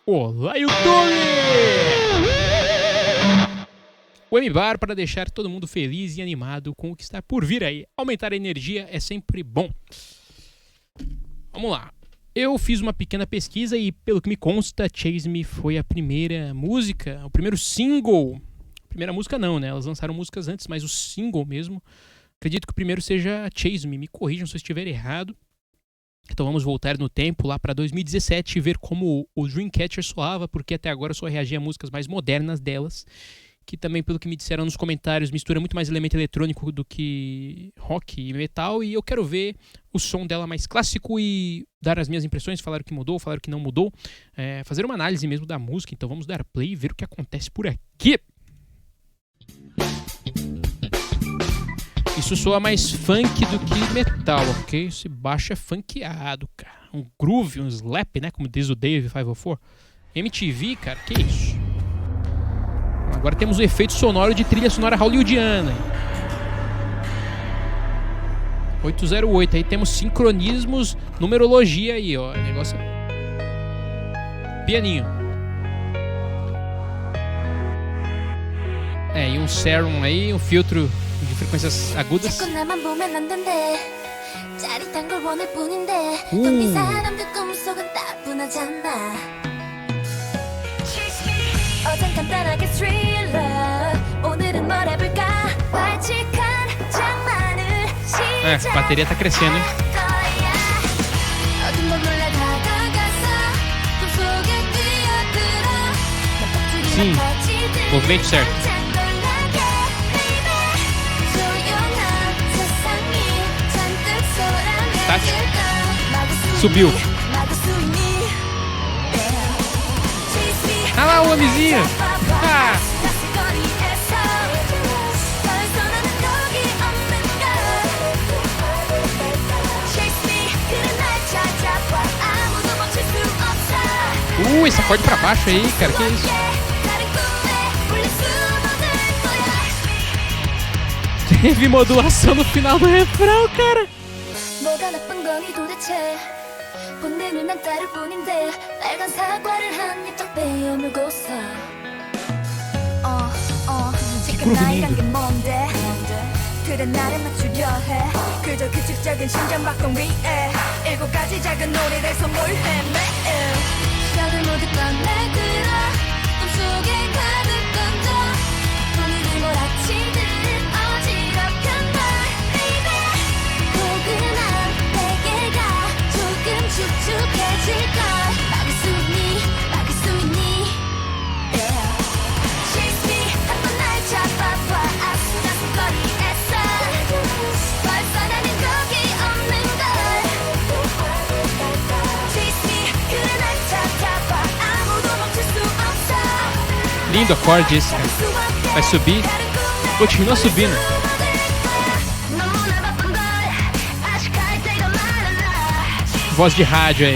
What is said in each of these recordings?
Olá, YouTube! O M-Bar para deixar todo mundo feliz e animado com o que está por vir aí. Aumentar a energia é sempre bom. Vamos lá. Eu fiz uma pequena pesquisa e, pelo que me consta, Chase Me foi a primeira música, o primeiro single. Primeira música não, né? Elas lançaram músicas antes, mas o single mesmo. Acredito que o primeiro seja Chase Me. Me corrijam se eu estiver errado. Então vamos voltar no tempo, lá para 2017, e ver como o Dreamcatcher soava, porque até agora eu só reagi a músicas mais modernas delas, que também, pelo que me disseram nos comentários, mistura muito mais elemento eletrônico do que rock e metal, e eu quero ver o som dela mais clássico e dar as minhas impressões, falar o que mudou, falar o que não mudou, fazer uma análise mesmo da música. Então vamos dar play e ver o que acontece por aqui. Isso soa mais funk do que metal, ok? Esse baixo é funkeado, cara. Um groove, um slap, né? Como diz o Dave 504. MTV, cara, que isso? Agora temos o efeito sonoro de trilha sonora hollywoodiana. 808, aí temos sincronismos, numerologia aí, ó. Negócio. Pianinho. E um serum aí, um filtro de frequências agudas. A bateria tá crescendo, hein? Sim, movimento certo. Tático. Subiu. Ah lá o homenzinho. Esse acorde pra baixo aí, cara, que isso? Teve modulação no final do refrão, cara. Que groove lindo. 그래 나를 맞추려 해 그저 규칙적인 심장박동 위에 7가지 작은 놀이를 선물해 매일 시작을 모두 꺼내들어 꿈속에 가득 던져 동이들 몰아치듯 어지럽한 날 baby 포근한 베개가 조금 축축해질걸 막을 수 있니 막을 수 있니 yeah. Chase me 한번 날 잡아봐 아슬아슬 거리에서 벌써 나는 거기 없는 걸 Chase me 그래 날 찾아봐 아무도 멈출 수 없어 Lindo acorde esse, cara. Vai subir, continua subindo. Voz de rádio aí.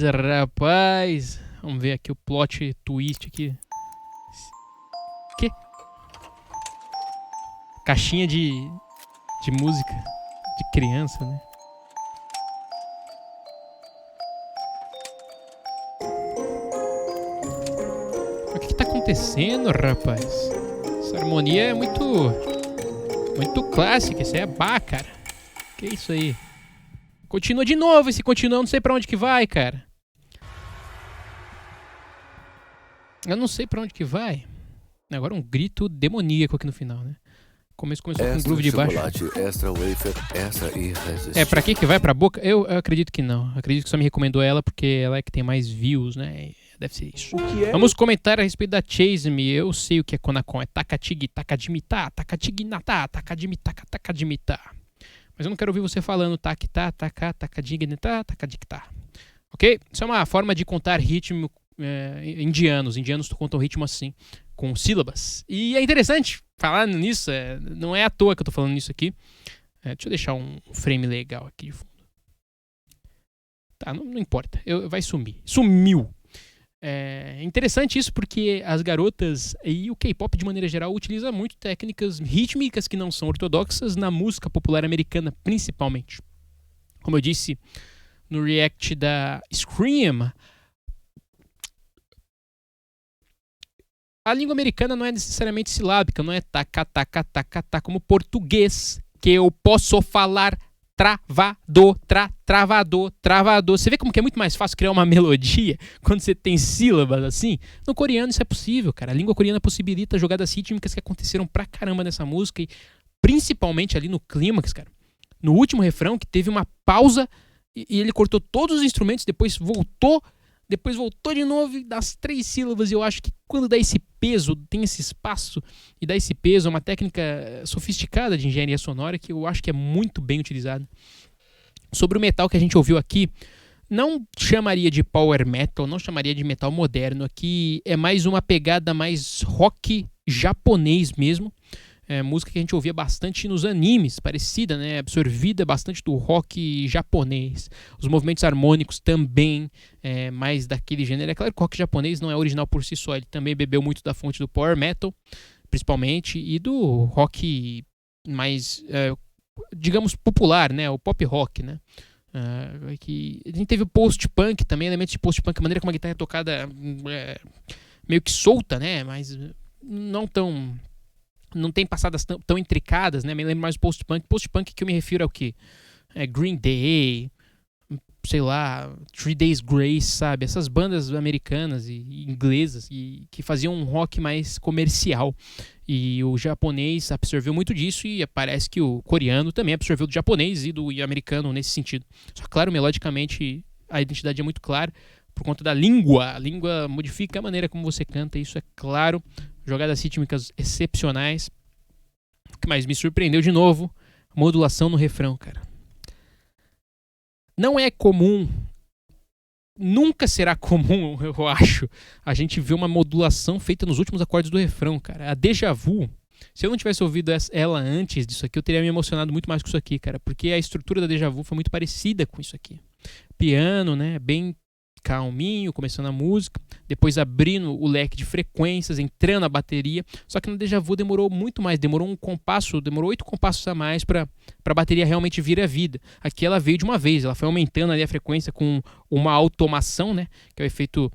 Rapaz, vamos ver aqui o plot twist aqui. Que? Caixinha de música de criança, né? O que tá acontecendo, rapaz? Essa harmonia é muito clássica. Isso aí é Bach, cara. Que isso aí? Continua de novo, e se continuar eu não sei pra onde que vai, cara. Eu não sei pra onde que vai. Agora um grito demoníaco aqui no final, né? Começo começou com um Extra groove de baixo. chocolate, extra wafer, extra irresistível. Pra que vai pra boca? Eu acredito que não. Acredito que só me recomendou ela porque ela é que tem mais views, né? Deve ser isso. O que é? Vamos comentar a respeito da Chase Me. Eu sei o que é Konakon. É Takatigi, Takadimita, Takadignata, Takadimitaka, Takadimita. Mas eu não quero ouvir você falando Takita, Taka, Takadignata, Takadikta. Ok? Isso é uma forma de contar ritmo indianos. Indianos contam ritmo assim, com sílabas. E é interessante falar nisso. Não é à toa que eu tô falando nisso aqui. Deixa eu deixar um frame legal aqui de fundo. Tá, não importa. Vai sumir. Sumiu. É interessante isso porque as garotas e o K-pop de maneira geral utiliza muito técnicas rítmicas que não são ortodoxas na música popular americana, principalmente. Como eu disse no react da Scream, a língua americana não é necessariamente silábica, não é taca, taca, taca, taca, como português, que eu posso falar travado, travado, travado. Você vê como que é muito mais fácil criar uma melodia quando você tem sílabas assim? No coreano isso é possível, cara. A língua coreana possibilita jogadas rítmicas que aconteceram pra caramba nessa música e principalmente ali no clímax, cara. No último refrão, que teve uma pausa e ele cortou todos os instrumentos, depois voltou de novo e das 3 sílabas. E eu acho que quando dá esse peso, tem esse espaço e dá esse peso, é uma técnica sofisticada de engenharia sonora que eu acho que é muito bem utilizada. Sobre o metal que a gente ouviu aqui, não chamaria de power metal, não chamaria de metal moderno. Aqui é mais uma pegada mais rock japonês mesmo. Música que a gente ouvia bastante nos animes, parecida, né? Absorvida bastante do rock japonês. Os movimentos harmônicos também, mais daquele gênero. É claro que o rock japonês não é original por si só, ele também bebeu muito da fonte do power metal, principalmente, e do rock mais, digamos, popular, né? O pop rock, né? Que a gente teve o post-punk também, elementos de post-punk, a maneira como a guitarra é tocada meio que solta, né? Mas não tem passadas tão intricadas, né? Me lembro mais do post-punk. Post-punk que eu me refiro ao quê? Green Day, sei lá, 3 Days Grace, sabe? Essas bandas americanas e inglesas que faziam um rock mais comercial. E o japonês absorveu muito disso e parece que o coreano também absorveu do japonês e do americano nesse sentido. Só claro, melodicamente a identidade é muito clara por conta da língua. A língua modifica a maneira como você canta, isso é claro. Jogadas rítmicas excepcionais. O que mais me surpreendeu de novo, modulação no refrão, cara. Não é comum, nunca será comum, eu acho, a gente ver uma modulação feita nos últimos acordes do refrão, cara. A Deja Vu, se eu não tivesse ouvido ela antes disso aqui, eu teria me emocionado muito mais com isso aqui, cara. Porque a estrutura da Deja Vu foi muito parecida com isso aqui. Piano, né, bem calminho, começando a música, depois abrindo o leque de frequências, entrando a bateria, só que no Deja Vu demorou muito mais, demorou 8 compassos a mais para a bateria realmente vir à vida. Aqui ela veio de uma vez, ela foi aumentando ali a frequência com uma automação, né, que é o efeito,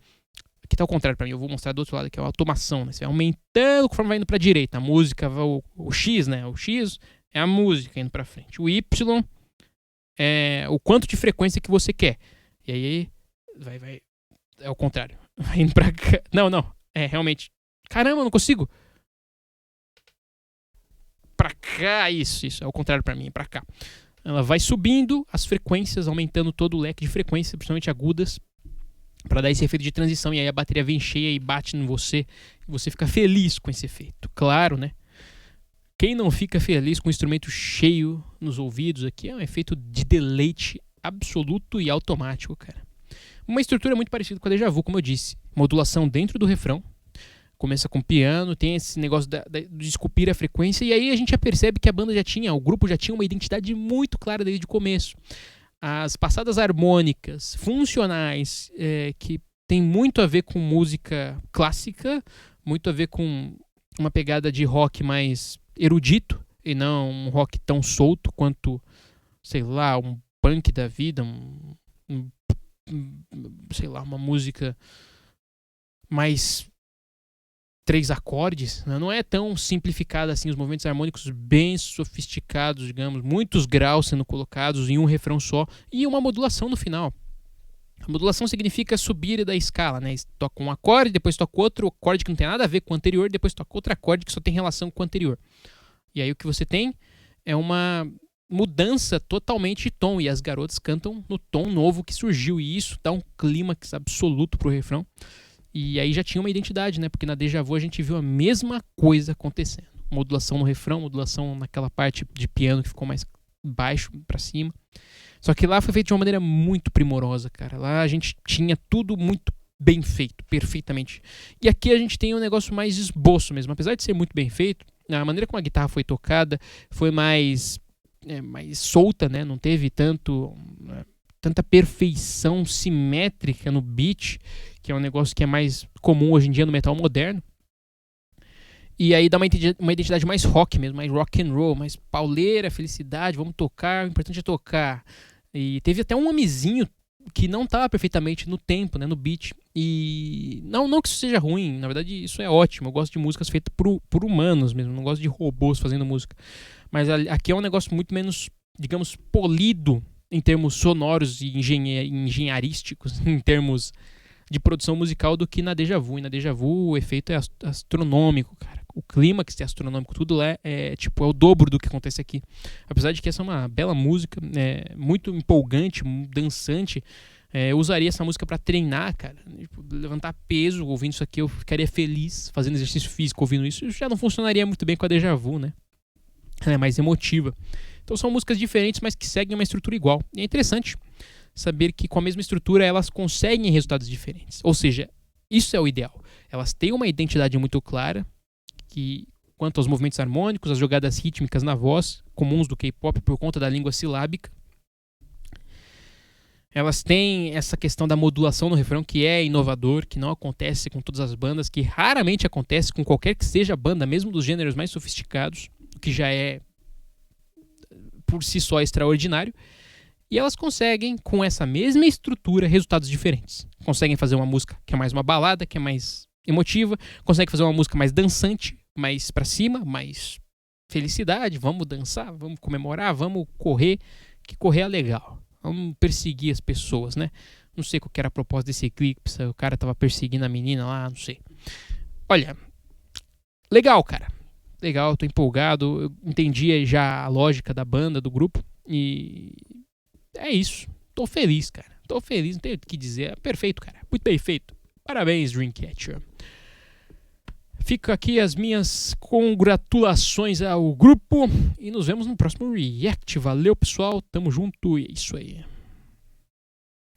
aqui tá ao contrário para mim, eu vou mostrar do outro lado, que é a automação, né, você vai aumentando conforme vai indo para a direita, a música, o X, né, o X é a música indo para frente, o Y é o quanto de frequência que você quer, e aí vai. É o contrário. Vai indo pra cá. Não. Realmente. Caramba, eu não consigo. Pra cá, isso. É o contrário pra mim, é pra cá. Ela vai subindo as frequências, aumentando todo o leque de frequências, principalmente agudas, pra dar esse efeito de transição. E aí a bateria vem cheia e bate em você. E você fica feliz com esse efeito. Claro, né? Quem não fica feliz com o instrumento cheio nos ouvidos aqui é um efeito de deleite absoluto e automático, cara. Uma estrutura muito parecida com a Deja Vu, como eu disse. Modulação dentro do refrão. Começa com piano, tem esse negócio de esculpir a frequência. E aí a gente já percebe que o grupo já tinha uma identidade muito clara desde o começo. As passadas harmônicas, funcionais, que tem muito a ver com música clássica, muito a ver com uma pegada de rock mais erudito, e não um rock tão solto quanto, sei lá, um punk da vida, sei lá, uma música mais 3 acordes, né? Não é tão simplificada assim, os movimentos harmônicos bem sofisticados, digamos, muitos graus sendo colocados em um refrão só e uma modulação no final. A modulação significa subir da escala, né? Toca um acorde, depois toca outro acorde que não tem nada a ver com o anterior, depois toca outro acorde que só tem relação com o anterior. E aí o que você tem é uma mudança totalmente de tom, e as garotas cantam no tom novo que surgiu, e isso dá um clímax absoluto pro refrão. E aí já tinha uma identidade, né? Porque na Deja Vu a gente viu a mesma coisa acontecendo. Modulação no refrão, modulação naquela parte de piano que ficou mais baixo pra cima. Só que lá foi feito de uma maneira muito primorosa, cara. Lá a gente tinha tudo muito bem feito, perfeitamente. E aqui a gente tem um negócio mais esboço mesmo. Apesar de ser muito bem feito, a maneira como a guitarra foi tocada foi mais solta, né? Não teve tanta perfeição simétrica no beat, que é um negócio que é mais comum hoje em dia no metal moderno. E aí dá uma identidade mais rock mesmo, mais rock and roll, mais pauleira, felicidade, vamos tocar, o importante é tocar. E teve até um amezinho que não estava perfeitamente no tempo, né, no beat. E não que isso seja ruim, na verdade isso é ótimo. Eu gosto de músicas feitas por humanos mesmo, não gosto de robôs fazendo música. Mas aqui é um negócio muito menos, digamos, polido em termos sonoros e engenharísticos, em termos de produção musical, do que na Deja Vu. E na Deja Vu o efeito é astronômico, cara. O clímax é astronômico, tudo lá é o dobro do que acontece aqui. Apesar de que essa é uma bela música, muito empolgante, dançante. Eu usaria essa música pra treinar, cara. Tipo, levantar peso ouvindo isso aqui, eu ficaria feliz fazendo exercício físico ouvindo isso. Já não funcionaria muito bem com a Deja Vu, né? Ela é mais emotiva. Então são músicas diferentes, mas que seguem uma estrutura igual. E é interessante saber que com a mesma estrutura elas conseguem resultados diferentes. Ou seja, isso é o ideal. Elas têm uma identidade muito clara, que quanto aos movimentos harmônicos, as jogadas rítmicas na voz, comuns do K-pop por conta da língua silábica. Elas têm essa questão da modulação no refrão, que é inovador, que não acontece com todas as bandas, que raramente acontece com qualquer que seja a banda, mesmo dos gêneros mais sofisticados, o que já é por si só extraordinário. E elas conseguem, com essa mesma estrutura, resultados diferentes. Conseguem fazer uma música que é mais uma balada, que é mais emotiva, conseguem fazer uma música mais dançante, mais pra cima, mais felicidade, vamos dançar, vamos comemorar, vamos correr, que correr é legal. Vamos perseguir as pessoas, né? Não sei qual que era a proposta desse clipe, se o cara tava perseguindo a menina lá, não sei. Olha, legal, cara. Legal, tô empolgado, eu entendi já a lógica da banda, do grupo, e é isso. Tô feliz, cara. Tô feliz, não tenho o que dizer. É perfeito, cara. Muito bem feito. Parabéns, Dreamcatcher. Fica aqui as minhas congratulações ao grupo e nos vemos no próximo React. Valeu, pessoal. Tamo junto e é isso aí.